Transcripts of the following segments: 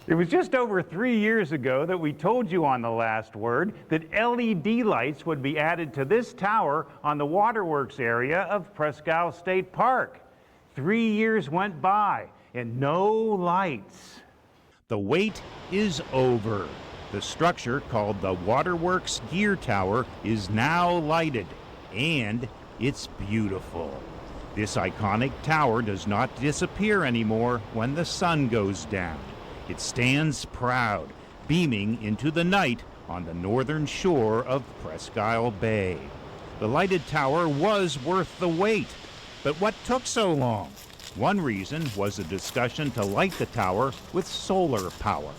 It was just over 3 years ago that we told you on The Last Word that LED lights would be added to this tower on the Waterworks area of Presque State Park. 3 years went by and no lights. The wait is over. The structure, called the Waterworks Gear Tower, is now lighted, and it's beautiful. This iconic tower does not disappear anymore when the sun goes down. It stands proud, beaming into the night on the northern shore of Presque Bay. The lighted tower was worth the wait, but what took so long? One reason was a discussion to light the tower with solar power.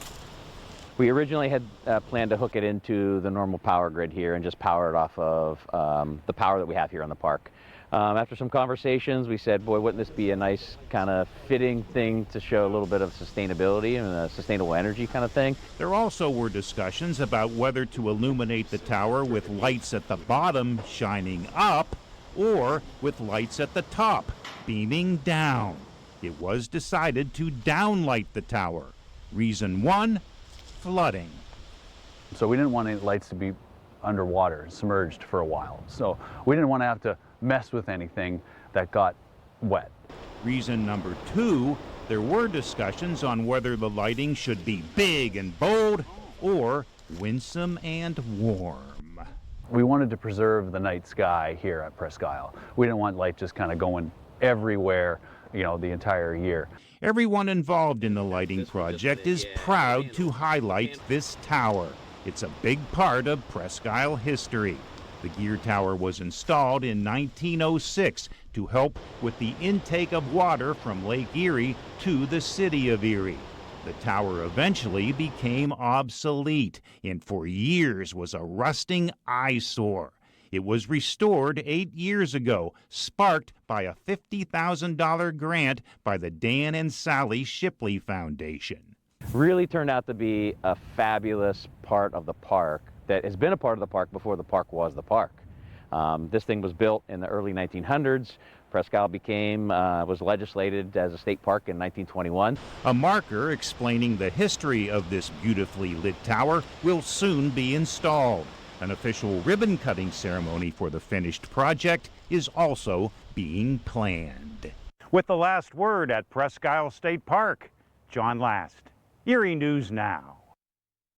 We originally had planned to hook it into the normal power grid here and just power it off of the power that we have here on the park. After some conversations, we said, boy, wouldn't this be a nice kind of fitting thing to show a little bit of sustainability and a sustainable energy kind of thing. There also were discussions about whether to illuminate the tower with lights at the bottom shining up or with lights at the top beaming down. It was decided to downlight the tower. Reason one, flooding. So we didn't want any lights to be underwater, submerged for a while. So we didn't want to have to mess with anything that got wet. Reason number two, there were discussions on whether the lighting should be big and bold or winsome and warm. We wanted to preserve the night sky here at Presque. We didn't want light just kind of going everywhere, you know, the entire year. Everyone involved in the lighting project is proud to highlight this tower. It's a big part of Presque history. The Gear Tower was installed in 1906 to help with the intake of water from Lake Erie to the city of Erie. The tower eventually became obsolete and for years was a rusting eyesore. It was restored 8 years ago, sparked by a $50,000 grant by the Dan and Sally Shipley Foundation. Really turned out to be a fabulous part of the park that has been a part of the park before the park was the park. This thing was built in the early 1900s. Presque was legislated as a state park in 1921. A marker explaining the history of this beautifully lit tower will soon be installed. An official ribbon-cutting ceremony for the finished project is also being planned. With The Last Word at Presque State Park, John Last, Erie News Now.